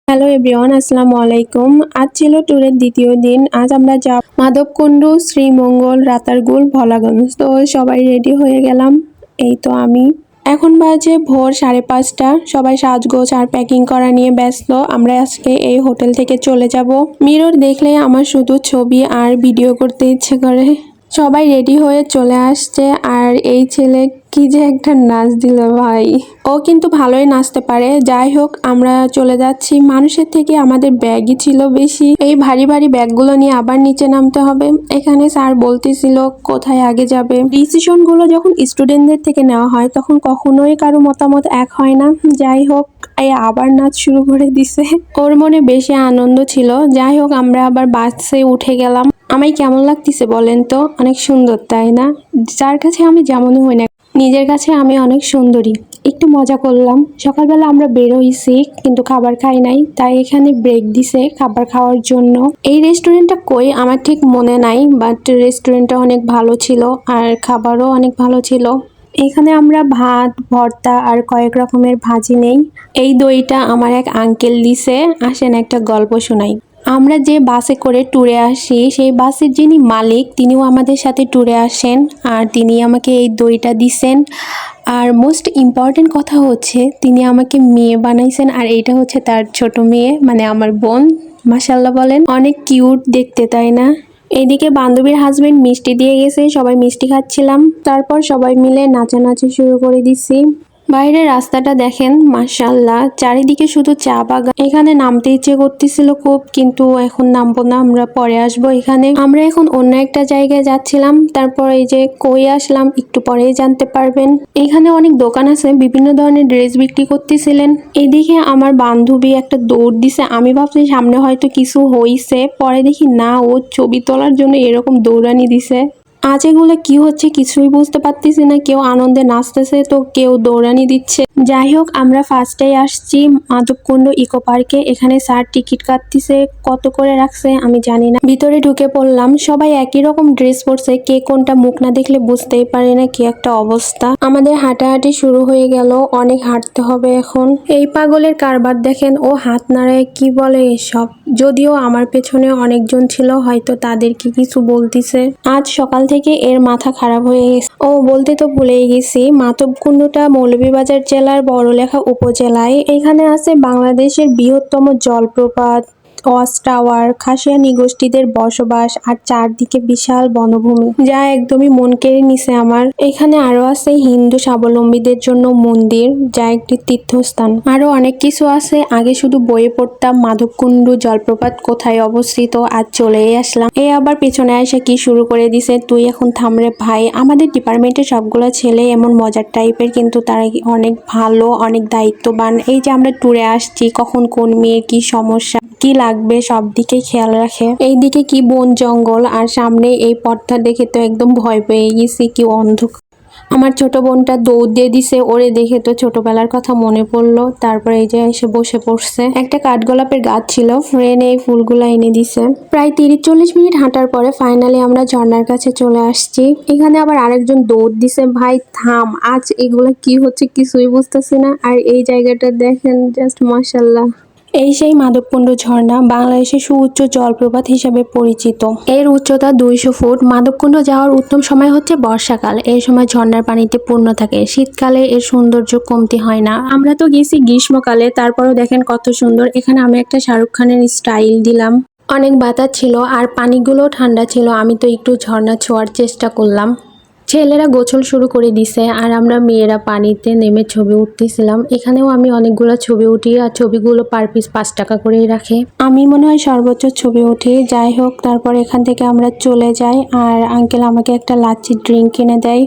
Hello everyone, আসসালামু আলাইকুম। আজ ছিল ট্যুরের দ্বিতীয় দিন। আজ আমরা যাব মাধবকুণ্ড, শ্রীমঙ্গল, রাতারগুল, ভোলাগঞ্জ। তো সবাই রেডি হয়ে গেলাম। এই তো আমি। এখন বাজে ভোর 5:30। সবাই সাজগোজ আর প্যাকিং করা নিয়ে ব্যস্ত। আমরা আজকে এই হোটেল থেকে চলে যাব। মিরর দেখলে আমার শুধু ছবি আর ভিডিও করতে ইচ্ছে করে। সবাই রেডি হয়ে চলে আসছে, আর এই ছেলে কি যে একটা নাচ দিল ভাই। ও কিন্তু ভালোই নাচতে পারে। যাই হোক, আমরা চলে যাচ্ছি। মানুষের থেকে আমাদের ব্যাগই ছিল বেশি। এই ভারী ভারী ব্যাগগুলো নিয়ে আবার নিচে নামতে হবে। এখানে স্যার বলতেছিল কোথায় আগে যাবে। ডিসিশন গুলো যখন স্টুডেন্টদের থেকে নেওয়া হয় তখন কখনোই কারো মতামত এক হয় না। যাই হোক, এই আবার নাচ শুরু করে দিছে। ওর মনে বেশি আনন্দ ছিল। যাই হোক, আমরা আবার বাসে উঠে গেলাম। আমায় কেমন লাগতেছে বলেন তো? অনেক সুন্দর, তাই না? যার কাছে আমি যেমনই হই না, নিজের কাছে আমি অনেক সুন্দরী। একটু মজা করলাম। সকালবেলা আমরা বের হইছি, কিন্তু খাবার খাই নাই, তাই এখানে ব্রেক দিছে খাবার খাওয়ার জন্য। এই রেস্টুরেন্টটা কই আমার ঠিক মনে নাই, বাট রেস্টুরেন্টটা অনেক ভালো ছিল আর খাবারও অনেক ভালো ছিল। এখানে আমরা ভাত, ভর্তা আর কয়েক রকমের ভাজি নেই। এই দইটা আমার এক আঙ্কেল দিছে। আসেন একটা গল্প শোনাই। আমরা যে বাসে করে ট্যুরে আসি, সেই বাসের যিনি মালিক তিনিও আমাদের সাথে ট্যুরে আসেন, আর তিনি আমাকে এই দইটা দিছেন। আর মোস্ট ইম্পর্টেন্ট কথা হচ্ছে তিনি আমাকে মেয়ে বানাইছেন, আর এইটা হচ্ছে তার ছোট মেয়ে, মানে আমার বোন। মাশাল্লাহ বলেন, অনেক কিউট দেখতে, তাই না? এইদিকে বান্ধবীর হাজবেন্ড মিষ্টি দিয়ে গেছে, সবাই মিষ্টি খাচ্ছিলাম। তারপর সবাই মিলে নাচানাচি শুরু করে দিছি। বাইরের রাস্তাটা দেখেন, মাশাআল্লাহ, চারিদিকে শুধু চা বাগান। এখানে নামতে ইচ্ছে করতেছিল খুব, কিন্তু এখন নামবো না, আমরা পরে আসবো। এখানে আমরা এখন অন্য একটা জায়গায় যাচ্ছিলাম। তারপর এই যে কই আসলাম একটু পরেই জানতে পারবেন। এখানে অনেক দোকান আছে, বিভিন্ন ধরনের ড্রেস বিক্রি করতেছিলেন। এদিকে আমার বান্ধবী একটা দৌড় দিছে। আমি ভাবছি সামনে হয়তো কিছু হইছে, পরে দেখি না, ও ছবি তোলার জন্য এরকম দৌড়ানি দিছে। আজ এগুলো কি হচ্ছে কিছুই বুঝতে পারতেছি না। কেউ আনন্দে নাচতেছে তো কেউ দৌড়ানি দিচ্ছে। যাই হোক, আমরা ফার্স্টেই আসছি মাধবকুণ্ড ইকো পার্কে। এখানে স্যার টিকিট কাটতেছে, কত করে রাখছে আমি জানি না। ভিতরে ঢুকে পড়লাম। সবাই একই রকম ড্রেস পরছে, কে কোনটা মুখ না দেখলে বুঝতেই পারি না, কি একটা অবস্থা। আমাদের হাঁটাহাঁটি শুরু হয়ে গেল। অনেক হাঁটতে হবে এখন। এই পাগলের কারবার দেখেন, ও হাত নাড়ায় কি বলে এসব। যদিও আমার পেছনে অনেকজন ছিল, হয়তো তাদেরকে কিছু বলতিছে। আজ সকাল থেকে এর মাথা খারাপ হয়ে গেছে। ও বলতে তো ভুলেই গেছি, মাধবকুণ্ডটা মৌলভীবাজার জেলার বড়লেখা উপজেলায়। এখানে আছে বাংলাদেশের বৃহত্তম জলপ্রপাত, ওয়াচ টাওয়ার, খাসিয়া নিগোষ্ঠীদের বসবাস, আর চারদিকে বিশাল বনভূমি, যা একদমই মন কেড়ে নিছে আমার। এখানে আরো আছে হিন্দু স্বাবলম্বীদের জন্য মন্দির, যা একটি তীর্থস্থান। আরো অনেক কিছু আছে। আগে শুধু বইয়ে পড়তাম মাধবকুণ্ড জলপ্রপাত কোথায় অবস্থিত, আজ চলেই আসলাম। এই আবার পেছনে এসে কি শুরু করে দিছে, তুই এখন থামরে ভাই। আমাদের ডিপার্টমেন্টের সবগুলো ছেলে এমন মজার টাইপের, কিন্তু তারা অনেক ভালো, অনেক দায়িত্ববান। এই যে আমরা ট্যুরে আসছি, কখন কোন মেয়ের কি সমস্যা, কি লাগবে, সব দিকে খেয়াল রাখে। এইদিকে কি বন জঙ্গল, আর সামনে এই পথটা দেখে তো একদম ভয় পেয়ে গেছি, কি অন্ধকার। আমার ছোট বোনটা দৌড় দিয়ে দিছে, ওরে দেখে তো ছোটবেলার কথা মনে পড়লো। তারপরে এই যে এসে বসে পড়ছে। একটা কাঠগোলাপের গাছ ছিল, ফ্রেন্ড এই ফুলগুলা এনে দিছে। প্রায় 30-40 মিনিট হাঁটার পরে ফাইনালি আমরা ঝর্ণার কাছে চলে আসছি। এখানে আবার আরেকজন দৌড় দিছে। ভাই থাম, আজ এগুলা কি হচ্ছে কিছুই বুঝতেছি না। আর এই জায়গাটা দেখেন, জাস্ট মাশাআল্লাহ। এই সেই মাধবকুণ্ড ঝর্ণা, বাংলাদেশের সুউচ্চ জলপ্রপাত হিসেবে পরিচিত। এর উচ্চতা 200 ফুট। মাধবকুণ্ড যাওয়ার উত্তম সময় হচ্ছে বর্ষাকাল। এই সময় ঝর্ণার পানিতে পূর্ণ থাকে। শীতকালে এর সৌন্দর্য কমতি হয় না। আমরা তো গেছি গ্রীষ্মকালে, তারপরও দেখেন কত সুন্দর। এখানে আমি একটা শাহরুখ খানের স্টাইল দিলাম। অনেক বাতাস ছিল আর পানিগুলো ঠান্ডা ছিল। আমি তো একটু ঝর্ণা ছোঁয়ার চেষ্টা করলাম। ছেলেরা গোসল শুরু করে দিছে, আর আমরা মেয়েরা পানিতে নেমে ছবি উঠতেছিলাম। এখানেও আমি অনেকগুলো ছবি উঠি, আর ছবিগুলো পার পিস 5 টাকা করেই রাখে। আমি মনে হয় সর্বোচ্চ ছবি উঠি। যাই হোক, তারপর এখান থেকে আমরা চলে যাই, আর আঙ্কেল আমাকে একটা লাচ্ছি ড্রিঙ্ক কিনে দেয়।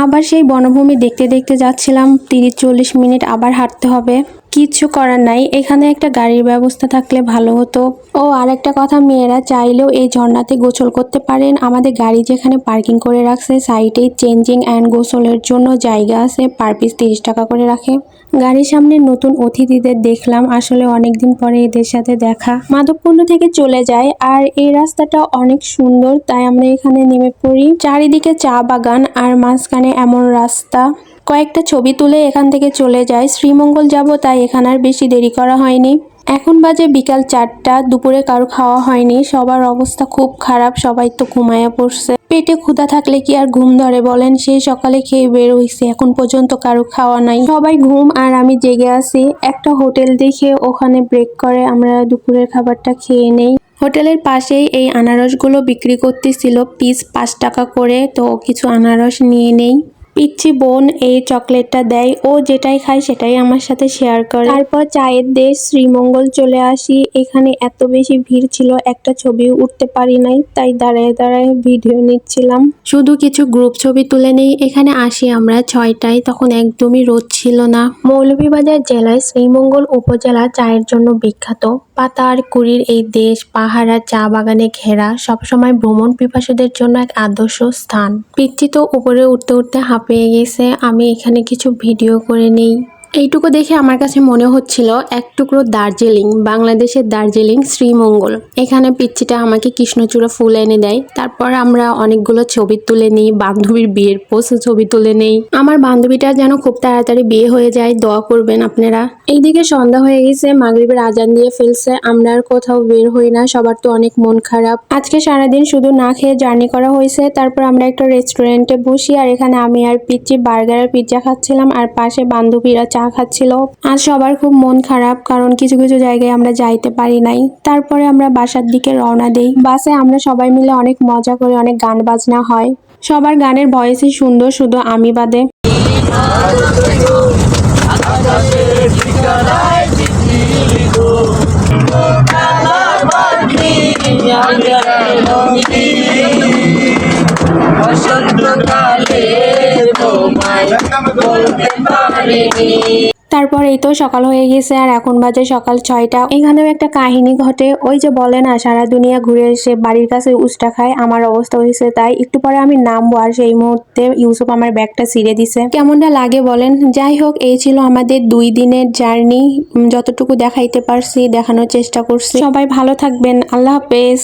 আবার সেই বনভূমি দেখতে দেখতে যাচ্ছিলাম। 30-40 মিনিট আবার হাঁটতে হবে। কিচ্ছু করার নাই, এখানে একটা গাড়ির ব্যবস্থা থাকলে ভালো হতো। ও আর একটা কথা, মেয়েরা চাইলেও এই ঝর্ণাতে গোসল করতে পারেন। আমাদের গাড়ি যেখানে পার্কিং করে রাখছে, সাইডে চেঞ্জিং অ্যান্ড গোসলের জন্য জায়গা আছে, পার পিস 30 টাকা করে রাখে। গাড়ির সামনে নতুন অতিথিদের দেখলাম। আসলে অনেকদিন পরে এদের সাথে দেখা। মাধবকুণ্ড থেকে চলে যায়, আর এই রাস্তাটা অনেক সুন্দর, তাই আমরা এখানে নেমে পড়ি। চারিদিকে চা বাগান, আর মাঝখানে এমন রাস্তা। কয়েকটা ছবি তুলে এখান থেকে চলে যায়। শ্রীমঙ্গল যাব, তাই এখানে আর বেশি দেরি করা হয়নি। এখন বাজে বিকাল 4টা, দুপুরে কারো খাওয়া হয়নি, সবার অবস্থা খুব খারাপ, সবাই তো ঘুমায়া পড়ছে। পেটে ক্ষুধা থাকলে কি আর ঘুম ধরে বলেন? সেই সকালে খেয়ে বের হইছে, এখন পর্যন্ত কারো খাওয়া নাই, সবাই ঘুম আর আমি জেগে আছি। একটা হোটেল দেখে ওখানে ব্রেক করে আমরা দুপুরের খাবারটা খেয়ে নেই। হোটেলের পাশেই এই আনারসগুলো বিক্রি করতেছিল, পিস 5 টাকা করে, তো কিছু আনারস নিয়ে নেই। পিচ্ছি বোন এই চকলেটটা দেয়, ও যেটাই খায় সেটাই আমার সাথে শেয়ার করে। তারপর চায়ের দেশ শ্রীমঙ্গল চলে আসি। এখানে এত বেশি ভিড় ছিল, একটা ছবিও উঠতে পারি নাই, তাই দাঁড়ায় দাঁড়ায় ভিডিও নিচ্ছিলাম। শুধু কিছু গ্রুপ ছবি তুলে নেই। এখানে আসি আমরা 6টায়, তখন একদমই রোদ ছিল না। মৌলভীবাজার জেলায় শ্রীমঙ্গল উপজেলা চায়ের জন্য বিখ্যাত। পাতা আর কুড়ির এই দেশ পাহাড় আর চা বাগানে ঘেরা, সবসময় ভ্রমণ পিপাসুদের জন্য এক আদর্শ স্থান। পিচ্ছি তো উপরে উঠতে উঠতে হাঁপিয়ে গেছে, আমি এখানে কিছু ভিডিও করে নেই। এইটুকু দেখে আমার কাছে মনে হচ্ছিল এক টুকরো দার্জিলিং, বাংলাদেশের দার্জিলিং শ্রীমঙ্গল। এখানে পিচ্চিটা আমাকে কৃষ্ণচূড়া ফুল এনে দেয়, তারপর আমরা অনেকগুলো ছবি তুলে নিই, বান্ধবীর বিয়ের পোস্টে ছবি তুলে নেই। আমার বান্ধবীটা যেন খুব তাড়াতাড়ি বিয়ে হয়ে যায়, দোয়া করবেন আপনারা। এইদিকে সন্ধ্যা হয়ে গেছে, মাগরিবের আজান দিয়ে ফেলছে, আমরা আর কোথাও বের হই না, সবার তো অনেক মন খারাপ। আজকে সারাদিন শুধু না খেয়ে জার্নি করা হয়েছে। তারপর আমরা একটা রেস্টুরেন্টে বসি, আর এখানে আমি আর পিচ্চি বার্গার আর পিৎজা খাচ্ছিলাম, আর পাশে বান্ধবীরা চা খাচ্ছিল। আজ সবার খুব মন খারাপ, কারণ কিছু কিছু জায়গায় আমরা যাইতে পারি নাই। তারপরে আমরা বাসার দিকে রওনা দেই। বাসে আমরা সবাই মিলে অনেক মজা করে, অনেক গান বাজনা হয়। সবার গানের ভয়েসই সুন্দর, শুধু আমি বাদে। তারপর এই তো সকাল হয়ে গেছে, আর এখন বাজে সকাল 6টা। এখানেও একটা কাহিনী ঘটে। ওই যে বলে না, সারা দুনিয়া ঘুরে এসে বাড়ির কাছে উস্টা খায়, আমার অবস্থা হয়েছে তাই। একটু পরে আমি নামবো, আর সেই মুহূর্তে ইউসুফ আমার ব্যাগটা ছিঁড়ে দিছে। কেমনটা লাগে বলেন? যাই হোক, এই ছিল আমাদের 2 দিনের জার্নি। যতটুকু দেখাইতে পারছি দেখানোর চেষ্টা করছি। সবাই ভালো থাকবেন, আল্লাহ হাফেজ।